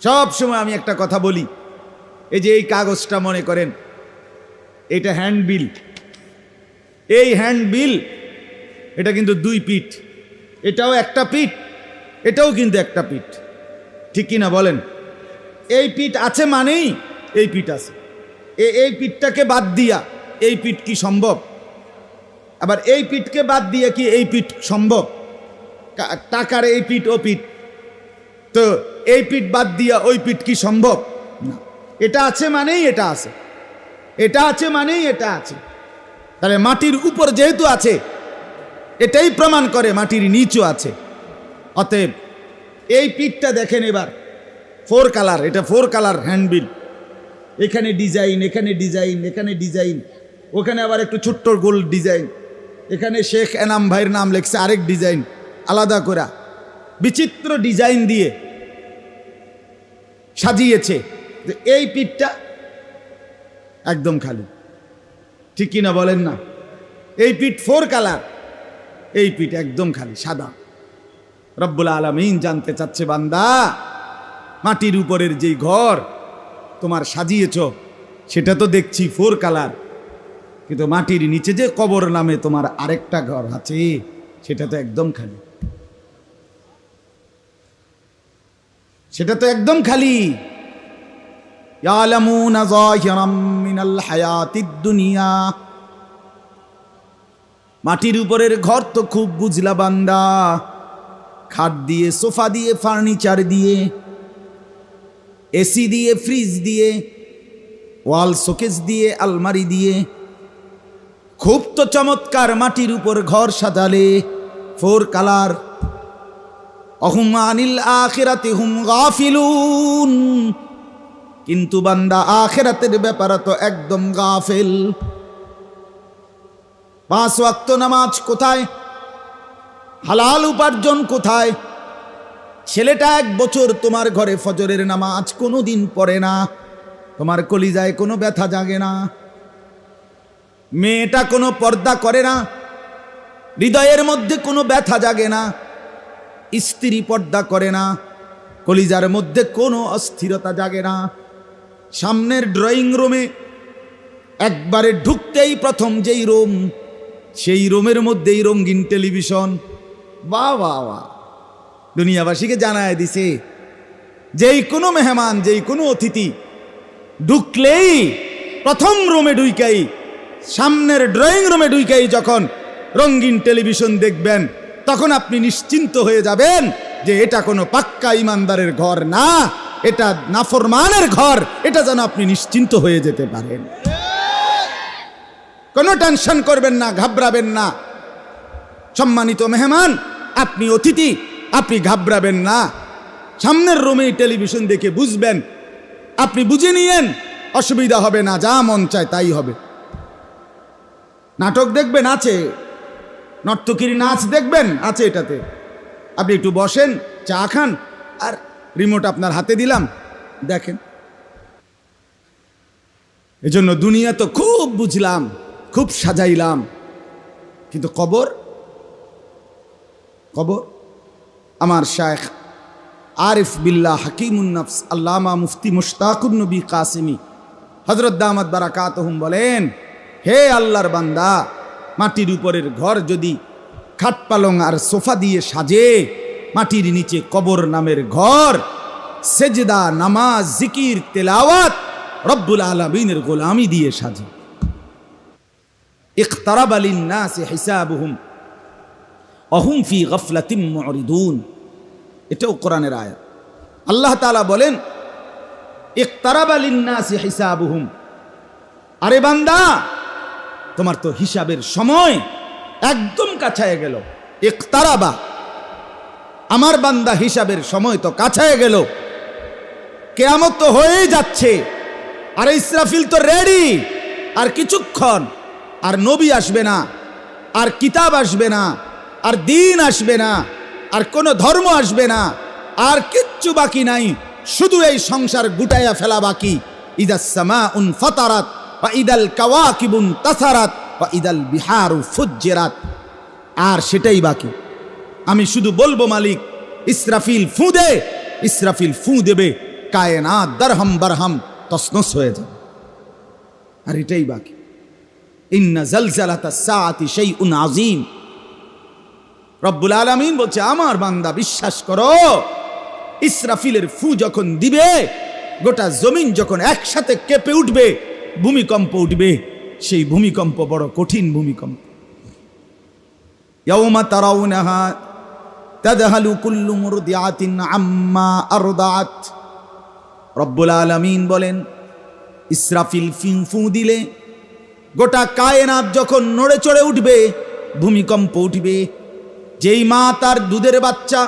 সব সময় আমি একটা কথা বলি, এই যে এই কাগজটা মনে করেন এটা হ্যান্ডবিল, এই হ্যান্ডবিল এটা কিন্তু দুই পিঠ, এটাও একটা পিঠ, এটাও কিন্তু একটা পিঠ, ঠিক কিনা বলেন? এই পিঠ আছে মানেই এই পিঠ আছে, এই পিঠটাকে বাদ দিয়া এই পিঠ কি সম্ভব? আবার এই পিঠকে বাদ দিয়ে কি এই পিঠ সম্ভব? টাকার এই পিঠ ও পিঠ, তো এই পিঠ বাদ দিয়া ওই পিঠ কি সম্ভব? না। এটা আছে মানেই এটা আছে, এটা আছে মানেই এটা আছে। তাহলে মাটির উপর যেহেতু আছে, এটাই প্রমাণ করে মাটির নিচু আছে। অতএব এই পিঠটা দেখেন এবার 4 কালার, এটা 4 কালার হ্যান্ডবিল, এখানে ডিজাইন, এখানে ডিজাইন, এখানে ডিজাইন, ওখানে আবার একটু ছোট্ট গোল ডিজাইন, এখানে শেখ এনাম ভাইয়ের নাম লেখছে আরেক ডিজাইন আলাদা করা, বিচিত্র ডিজাইন দিয়ে সাজিয়েছে। এই পিঠটা একদম খালি, ঠিক কিনা বলেন না? এই পিঠ 4 কালার, এই পিঠ একদম খালি সাদা। রব্বুল আলামিন জানতে চাচ্ছে, বান্দা মাটির উপরের যেই ঘর তোমার সাজিয়েছ সেটা তো দেখছি 4 কালার, কিন্তু মাটির নিচে যে কবর নামে তোমার আরেকটা ঘর আছে সেটা তো একদম খালি, সেটা তো একদম খালি। ইয়ালামুনা যাহিরাম মিনাল হায়াতিদ দুনিয়া, মাটির উপরের ঘর তো খুব বুঝলা বান্দা, খাট দিয়ে, সোফা দিয়ে, ফার্নিচার দিয়ে, এসি দিয়ে, ফ্রিজ দিয়ে, ওয়াল শোকেস দিয়ে, আলমারি দিয়ে, খুব তো চমৎকার মাটির উপর ঘর সাজালে 4 কালার। অহুম আনিল আখিরাতি হুম গাফিলুন, কিন্তু বান্দা আখিরাতের ব্যাপারে তো একদম গাফেল। 5 ওয়াক্ত নামাজ কোথায়? হালাল উপার্জন কোথায়? ছেলেটা 1 বছর তোমার ঘরে ফজরের নামাজ কোনোদিন পড়ে না, তোমার কলিজায় কোনো ব্যথা জাগে না। মেয়েটা কোনো পর্দা করে না, হৃদয়ের মধ্যে কোনো ব্যথা জাগে না। স্ত্রী পর্দা করে না, কলিজার মধ্যে কোনো অস্থিরতা জাগে না। সামনের ড্রয়িং রুমে একবারে ঢুকতেই প্রথম যেই রুম, সেই রুমের মধ্যেই রঙিন টেলিভিশন। বাহ বাহ বাহ, দুনিয়াবাসীকে জানায় দিছে যেই কোনো মেহমান, যেই কোনো অতিথি ঢুকলেই প্রথম রুমে ঢুকাই, সামনের ড্রয়িং রুমে ঢুকাই যখন রঙিন টেলিভিশন দেখবেন, তখন আপনি নিশ্চিন্ত হয়ে যাবেন যে এটা কোনো পাক্কা ইমানদারের ঘর না, এটা নাফরমানের ঘর। এটা যেন আপনি নিশ্চিন্ত হয়ে যেতে পারেন, কোনো টেনশন করবেন না, ঘাবড়াবেন না। সম্মানিত মেহমান, আপনি অতিথি, আপনি ঘাবড়াবেন না। সামনের রুমে টেলিভিশন দেখে বুঝবেন, আপনি বুঝে নিয়েন, অসুবিধা হবে না, যা মন চায় তাই হবে। নাটক দেখবেন, আছে, নর্তকীর নাচ দেখবেন, আছে এটাতে। আপনি একটু বসেন, চা খান, আর রিমোট আপনার হাতে দিলাম, দেখেন। এজন্য দুনিয়া তো খুব বুঝলাম, খুব সাজাইলাম, কিন্তু কবর, কবর। আমার শায়েখ আরিফ বিল্লাহ হাকিমুন নফস আল্লামা মুফতি মুশতাকুন নবী কাসিমি হযরত দামাত বারাকাতুহুম বলেন, হে আল্লাহর বান্দা, মাটির উপরের ঘর যদি খাট পালং আর সোফা দিয়ে সাজে, মাটির নিচে কবর নামের ঘর সেজদা, নামাজ, জিকির, তেলাওয়াত, রব্বুল আলামিনের গোলামি দিয়ে সাজে। ইকতারাবা লিন-নাসি হিসাবুহুম ওয়া হুম ফি গাফলাতিন মুরিদুন, এটাও কোরআনের আয়াত। আল্লাহ তাআলা বলেন, ইকতারাবা লিন-নাসি হিসাবুহুম, আরে বান্দা তোমার তো হিসাবের সময় একদম কাছায় গেল। ইকতারাবা, আমার বান্দা হিসাবের সময় তো কাছায় গেল, কিয়ামত তো হয়েই যাচ্ছে, আর ইসরাফিল তো রেডি, আর কিছুক্ষণ, আর নবী আসবে না, আর কিতাব আসবে না, আর দিন আসবে না, আর কোনো ধর্ম আসবে না, আর কিচ্ছু বাকি নাই, শুধু এই সংসার গুটাইয়া ফেলা বাকি। ইদাস সামাউন ফাতারাত ওয়া ইদাল কাওয়াকিবুন তাসারাত ওয়া ইদাল বিহারু ফুজ্জিরাত, আর সেটাই বাকি। আমি শুধু বলবো, মালিক ইসরাফিল ফু দে, ইসরাফিল ফু দেবে, কায়নাত দরহম বরহম তসনস হয়ে যাবে। আর এটাই বাকি। ইন্না জালজালাতাস সাআতি শাইউন আযীম। রব্বুল আলামিন বলছে, আমার বান্দা বিশ্বাস করো, ইসরাফিলের ফু যখন দিবে, গোটা জমিন যখন একসাথে কেঁপে উঠবে, ভূমিকম্প উঠবে, সেই ভূমিকম্প বড় কঠিন ভূমিকম্প। ইয়াউমা তারাউনাহা তাদহালু কুল্লু মুরদিআতিন আম্মা আরদাআত। রব্বুল আলামিন বলেন, ইসরাফিল ফু দিলে গোটা কায়নাত যখন নড়ে চড়ে উঠবে, ভূমিকম্প উঠবে। যেই মা তার দুধের বাচ্চা,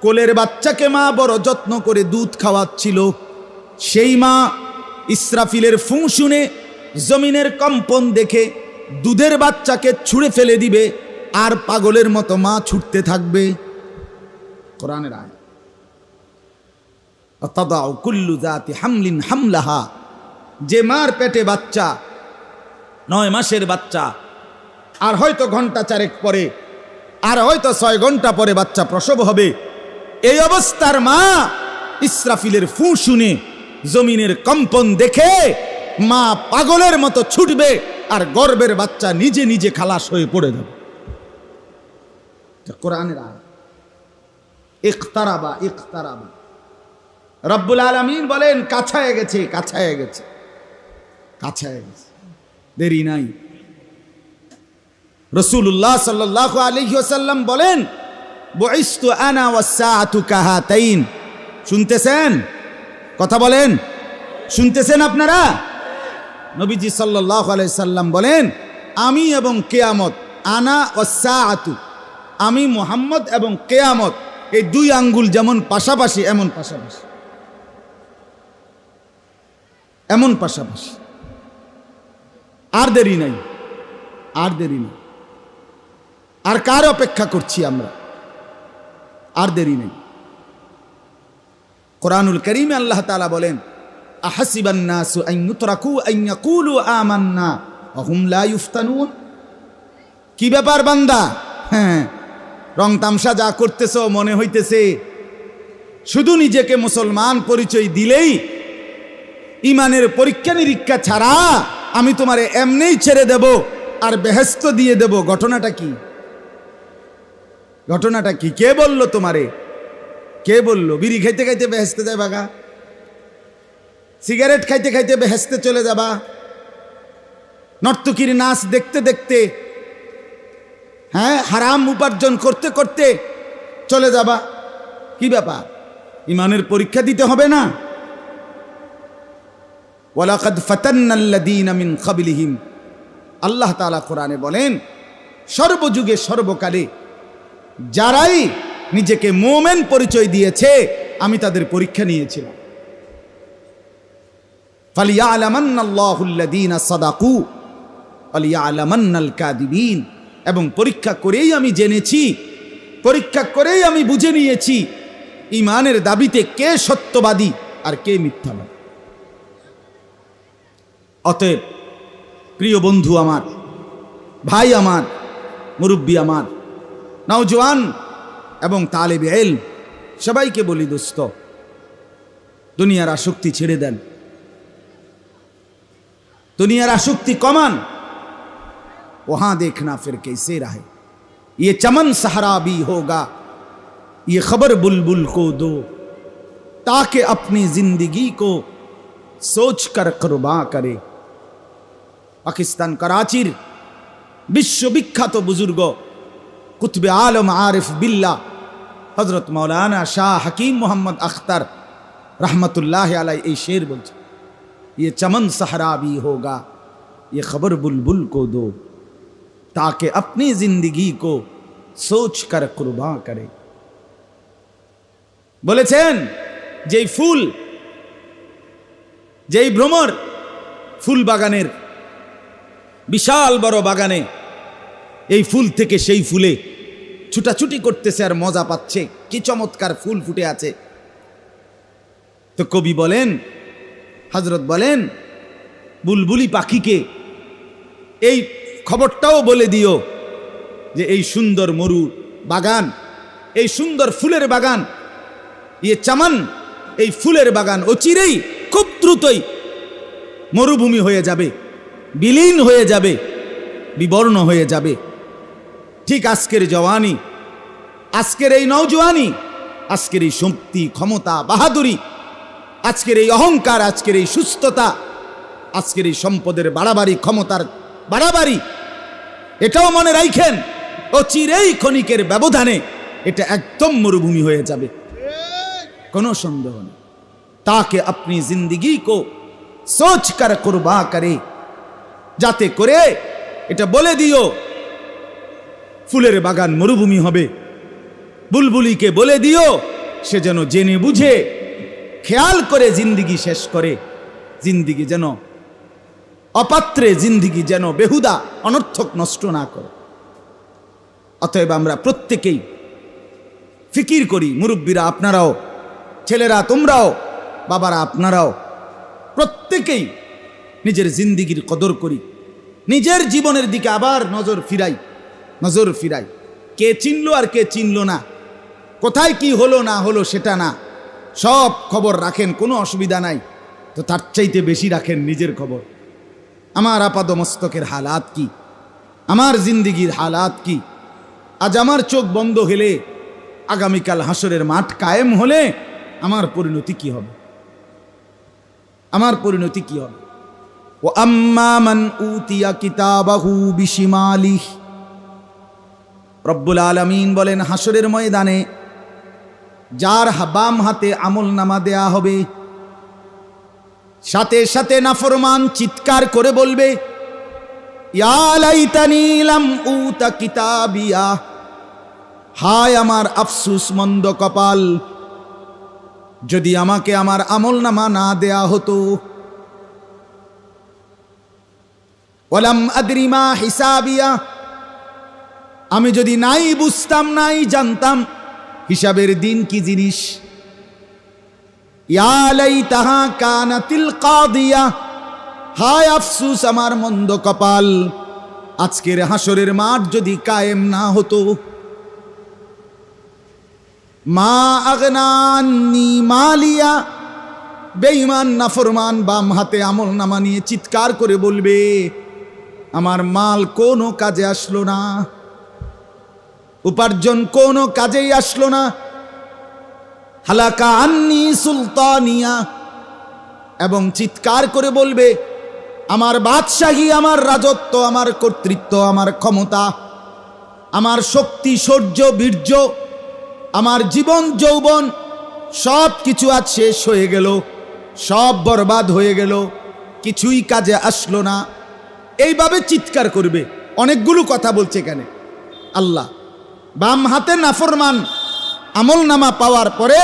কোলের বাচ্চাকে মা বড় যত্ন করে দুধ খাওয়াচ্ছিল, সেই মা ইসরাফিলের ফু শুনে জমিনের কম্পন দেখে দুধের বাচ্চাকে ছুঁড়ে ফেলে দিবে, আর পাগলের মতো মা ছুটতে থাকবে। কোরআনের আয়াত। তাদাউ কুল্লু যাতি হামলিন হামলাহা। যে মার পেটে বাচ্চা, 9 মাসের বাচ্চা, আর হয়তো ঘন্টা 4 পরে, আর হয়তো 6 ঘন্টা পরে বাচ্চা প্রসব হবে, এই অবস্থার মা ইসরাফিলের ফু শুনে জমিনের কম্পন দেখে মা পাগলের মতো ছুটবে, আর গর্ভের বাচ্চা নিজে নিজে খালাস হয়ে পড়ে যাবে। কোরআনের আয়াত। ইকতারাবা ইকতারাবা। রব্বুল আলামিন বলেন, কাছায় গেছে, কাছায় গেছে, কাছায় গেছে, দেরি নাই। রাসূলুল্লাহ সাল্লাল্লাহু আলাইহি ওয়াসাল্লাম বলেন, বুইসতু আনা ওয়াস-সাআতু কাহাতাইন। শুনতেছেন? কথা বলেন, শুনতেছেন আপনারা? নবীজি সাল্লাল্লাহু আলাইহি সাল্লাম বলেন, আমি এবং কিয়ামত, আনা ওয়াস-সাআতু, আমি মুহাম্মদ এবং কিয়ামত, এই 2 আঙ্গুল যেমন পাশাপাশি, এমন পাশাপাশি, এমন পাশাপাশি। আর দেরি নাই, আর দেরি নেই। আর কার অপেক্ষা করছি আমরা? আর দেরি নেই। কোরআনুল কারীমে আল্লাহ তাআলা বলেন, আহাসিবান নাসু আন ইউতরাকু আন ইয়াকুলু আমান্না ওয়া হুম লা ইফতানুন। কি ব্যাপার বান্দা? হ্যাঁ, রং তামসা যা করতেছো মনে হইতেছে শুধু নিজেকে মুসলমান পরিচয় দিলেই, ইমানের পরীক্ষা নিরীক্ষা ছাড়া আমি তোমারে এমনিই ছেড়ে দেব আর বেহেশত দিয়ে দেব। ঘটনাটা কি? ঘটনাটা কি? কে বলল তোমারে? কে বলল? বিড়ি খাইতে খাইতে বেহেশতে যায় বাগা, সিগারেট খাইতে খাইতে বেহেশতে চলে যাবা, নর্তকীর নাচ দেখতে দেখতে, হ্যাঁ, হারাম উপার্জন করতে করতে চলে যাবা। কি ব্যাপার? ইমানের পরীক্ষা দিতে হবে না? ওয়ালাকাদ ফাতান্নাল্লাযীনা মিন ক্বাবলিহিম। আল্লাহ তাআলা কোরআনে বলেন, সর্বযুগে সর্বকালে যারাই নিজেকে মুমিন পরিচয় দিয়েছে, আমি তাদের পরীক্ষা নিয়েছিলাম। ফালিয়ালামান্নাল্লাহুল্লাযীনা সাদাকু ওয়ালিয়ালামান্নাল কাযিবিন। এবং পরীক্ষা করেই আমি জেনেছি, পরীক্ষা করেই আমি বুঝে নিয়েছি ইমানের দাবিতে কে সত্যবাদী আর কে মিথ্যাবাদী। অতএব প্রিয় বন্ধু আমার, ভাই আমার, মুরব্বী আমার, নওজোয়ান এবং তালেবে ইলম, সবাইকে বলি, দোস্ত, দুনিয়ার আসক্তি ছেড়ে দেন, দুনিয়ার আসক্তি কমান। वहां देखना फिर कैसे रहे, ये चमन सहरा भी होगा, ये खबर बुलबुल को दो, ताकि अपनी जिंदगी को सोच कर कुर्बान करे। पाकिस्तान कराचीर विश्वविख्यात बुजुर्ग कुतुबे आलम आरिफ बिल्ला हजरत मौलाना शाह हकीम मोहम्मद अख्तर रहमतुल्लाह अलैह এই शेर বলছে, ये चमन सहरा भी होगा, ये खबर बुलबुल को दो, ताकि अपनी जिंदगी को सोच कर कुर्बान करे। বলেছেন, যেই ফুল, যেই ভ্রমর ফুল বাগানের, বিশাল বড় বাগানে, এই ফুল থেকে সেই ফুলে ছুটাছুটি করতেছে আর মজা পাচ্ছে, কি চমৎকার ফুল ফুটে আছে। তো কবি বলেন, হযরত বলেন, বুলবুলি পাখিকে এই খবরটাও বলে দিও যে এই সুন্দর মরু বাগান, এই সুন্দর ফুলের বাগান, ইয়ে চমন এই ফুলের বাগান অচিরেই খুব দ্রুতই মরুভূমি হয়ে যাবে, বিলীন হয়ে যাবে, বিবর্ণ হয়ে যাবে। ঠিক আজকের জওয়ানি, আজকের এই নওজোয়ানি, আজকের এই শক্তি, ক্ষমতা, বাহাদুরি, আজকের এই অহংকার, আজকের এই সুস্থতা, আজকের এই সম্পদের বাড়াবাড়ি, ক্ষমতার বাড়াবাড়ি, এটাও মনে রাখেন অচিরেই ক্ষণিকের ব্যবধানে এটা একদম মরুভূমি হয়ে যাবে, কোনো সন্দেহ নেই। তাকে আপনি জিন্দগি কো সোচ কর কুরবা করে, যাতে করে এটা বলে দিও ফুলের বাগান মরুভূমি হবে। বুলবুলিকে বলে দিও সে যেন জেনে বুঝে খেয়াল করে জিন্দিগি শেষ করে, জিন্দিগি যেন অপাত্রে, জিন্দিগি যেন বেহুদা অনর্থক নষ্ট না করে। অতএব আমরা প্রত্যেকেই ফিকির করি, মুরব্বীরা আপনারাও, ছেলেরা তোমরাও, বাবারা আপনারাও, প্রত্যেকেই নিজের জিন্দিগির কদর করি, নিজের জীবনের দিকে আবার নজর ফিরাই। কে চিনলো আর কে চিনলো না, কোথায় কি হলো না হলো সেটা না, সব খবর রাখেন, কোনো অসুবিধা নাই। তো তার চাইতে বেশি রাখেন নিজের খবর। আমার আপাদ মস্তকের হালাত কি, আমার জিন্দিগির হালাত কি। আজ আমার চোখ বন্ধ হলে, আগামীকাল হাসরের মাঠ কায়েম হলে আমার পরিণতি কি হবে, আমার পরিণতি কি হবে? ও আম্মা মান উতিয়া কিতাবাহু বিশিমালিহি, রব্বুল আলামিন বলেন হাসরের ময়দানে যার বাম হাতে আমল নামা দেয়া হবে, সাথে সাথে নাফরমান চিৎকার করে বলবে ইয়া লাইতানি লাম উতা কিতাবিয়া, হায় আমার আফসুস, মন্দ কপাল, যদি আমাকে আমার আমল নামা না দেয়া হতো। ওয়ালাম আদরি মা হিসাবিয়া, আমি যদি নাই বুঝতাম, নাই জানতাম হিসাবের দিন কি জিনিস। ইয়া লাইতাহা কানাতিল কাদিয়া, হায় আফসুস আমার মন্দ কপাল, আজকের হাসরের মাঠ যদি কায়েম না হতো। মা আগনা আন্নি মালিয়া, বেঈমান নাফরমান বাম হাতে আমল নামা নিয়ে চিৎকার করে বলবে আমার মাল কোনো কাজে আসলো না, উপার্জন কোনো কাজেই আসলো না। হালাকা আন্নি সুলতানিয়া, এবং চিৎকার করে বলবে আমার বাদশাহী, আমার রাজত্ব, আমার কর্তৃত্ব, আমার ক্ষমতা, আমার শক্তি, শৌর্য, বীর্য, আমার জীবন যৌবন সব কিছু আজ শেষ হয়ে গেল, সব বরবাদ হয়ে গেল, কিছুই কাজে আসলো না। এইভাবে চিৎকার করবে। অনেকগুলো কথা বলছে এখানে আল্লাহ। বাম হাতে নাফরমান আমল নামা পাওয়ার পরে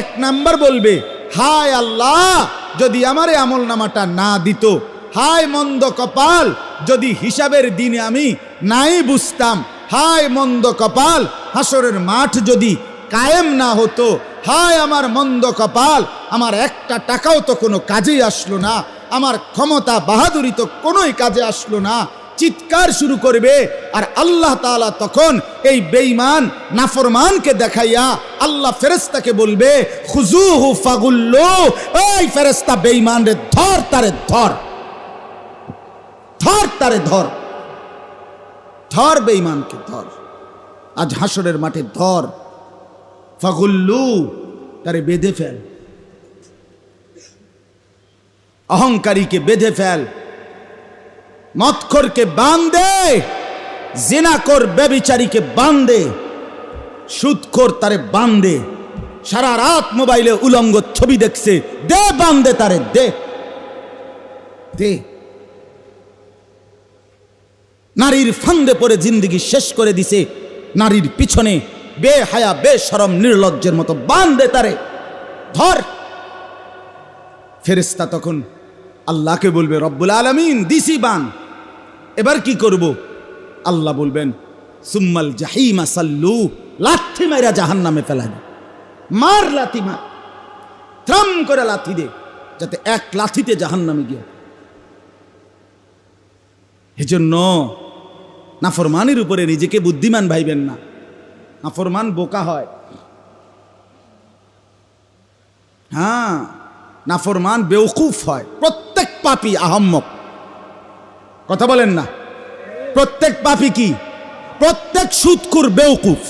এক নাম্বার বলবে হায় আল্লাহ, যদি আমার এই আমল নামাটা না দিত, হায় মন্দ কপাল, যদি হিসাবের দিনে আমি নাই বুঝতাম, হায় মন্দ কপাল, হাসরের মাঠ যদি কায়েম না হতো, হায় আমার মন্দ কপাল, আমার একটা টাকাও তো কোনো কাজেই আসলো না, আমার ক্ষমতা বাহাদুরি তো কোনোই কাজে আসলো না। চিৎকার শুরু করবে। আর আল্লাহ তাআলা তখন এই বেঈমান নাফরমানকে দেখাইয়া আল্লাহ ফেরেশতাকে বলবে খুজুহু ফাগুল্লু, এই ফেরেশতা বেঈমান রে ধর, তারে ধর, ধর, তারে ধর, ধর, বেঈমানকে ধর, আজ হাসরের মাঠে ধর। ফাগুল্লু, তারে বেঁধে ফেল, অহংকারীকে বেঁধে ফেল, মদখোরকে বাঁধে, জিনাখোর ব্যভিচারীকে বাঁধে, সুদখোর তারে বাঁধে, সারা রাত মোবাইলে উলঙ্গ ছবি দেখছে, দে বাঁধে তারে, দে দে। নারীর ফান্দে পড়ে জিন্দেগি শেষ করে দিছে, নারীর পিছনে বেহায়া বেশরম নির্লজ্জের মতো বাঁধে তারে, ধর। ফেরেশতা তখন আল্লাহকে বলবে রব্বুল আলামিন দিছি বান, এবার কি করব? আল্লাহ বলবেন সুম্মাল জাহিমা সাল্লু, লাথি মাইরা জাহান্নামে ফেলা দে, মার, লাথি মার, থ্রাম করে লাথি দে, যাতে এক লাথিতে জাহান্নামে গিয়ে। এজন্য নাফরমানের উপরে নিজেকে বুদ্ধিমান ভাইবেন না, নাফরমান বোকা হয়। হ্যাঁ, নাফরমান বেওকুফ হয়। প্রত্যেক পাপী আহাম্মক। কথা বলেন না? প্রত্যেক পাপী কি? প্রত্যেক সুদখোর বেওকুফ,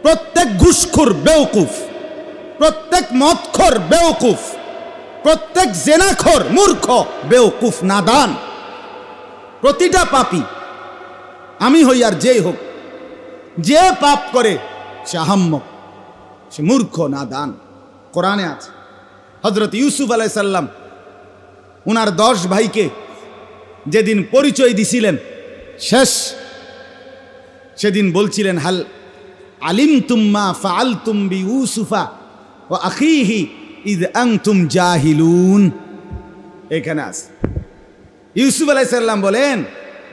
প্রত্যেক ঘুষখোর বেওকুফ, প্রত্যেক মদখোর বেওকুফ, প্রত্যেক জেনাখোর মূর্খ, বেওকুফ, নাদান। প্রতিটা পাপী, আমি হই আর যেই হোক, যে পাপ করে সে আহাম্মক, সে মূর্খ, নাদান। কোরআনে আছে হযরত ইউসুফ আলাইহিস সালাম উনার 10 ভাইকে যেদিন পরিচয় দিছিলেন শেষ, সেদিন বলছিলেন, হাল আলিমতুম মা ফাআলতুম বিইউসুফা ওয়া আখিহি ইয আনতুম জাহিলুন। এখানে আছে ইউসুফ আলাইহিস সালাম বলেন,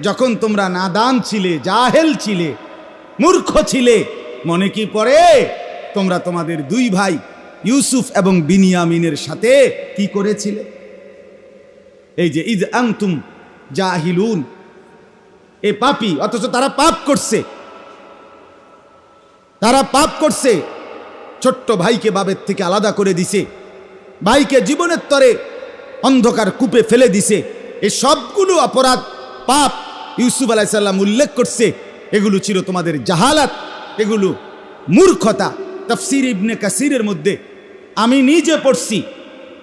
যখন তোমরা নাদান ছিলে, জাহেল ছিলে, মূর্খ ছিলে, মনে কি পড়ে তোমরা তোমাদের 2 ভাই ইউসুফ এবং বিনিয়ামিনের সাথে কি করেছিলে? এই যে ইয আনতুম জাহিলুন, এ পাপী, অথচ তারা পাপ করছে। তারা পাপ করছে, ছোট্ট ভাইকে বাবের থেকে আলাদা করে দিছে, ভাইকে জীবনের তরে অন্ধকার কূপে ফেলে দিছে। এই সবগুলো অপরাধ, পাপ ইউসুফ আলাইহিস সালাম উল্লেখ করছে। এগুলো ছিল তোমাদের জাহালাত, এগুলো মূর্খতা। তাফসীর ইবনে কাসিরের মধ্যে আমি নিজে পড়ছি,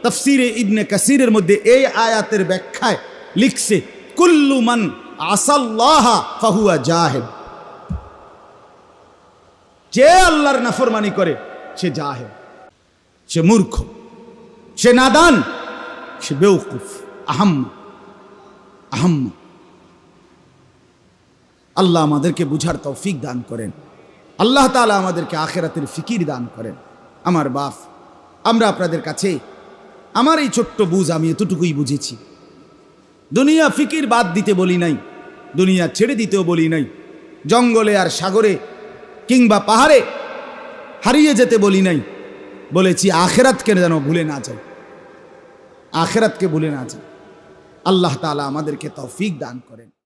তাফসীরে ইবনে কাসিরের মধ্যে এই আয়াতের ব্যাখ্যায় লিখছে, কুল্লু মান আসাল্লাহা ফাহুয়া জাহিল। যে আল্লাহর নাফরমানি করে সে জাহেল, সে মূর্খ, সে নাদান, সে বেওকুফ, আহাম্মক। আল্লাহ আমাদেরকে বুঝার তৌফিক দান করেন। আল্লাহ তাআলা আমাদেরকে আখিরাতের ফিকির দান করেন। আমার বাপ, আমরা আপনাদের কাছে আমার এই ছোট্ট বুঝ, আমি এতটুকুই বুঝেছি। দুনিয়া ফিকির বাদ দিতে বলি নাই, দুনিয়া ছেড়ে দিতেও বলি নাই, জঙ্গলে আর সাগরে কিংবা পাহাড়ে হারিয়ে যেতে বলি নাই। বলেছি আখিরাতকে যেন ভুলে না যায়, আখিরাতকে ভুলে না যায়। আল্লাহ তাআলা আমাদেরকে তৌফিক দান করেন।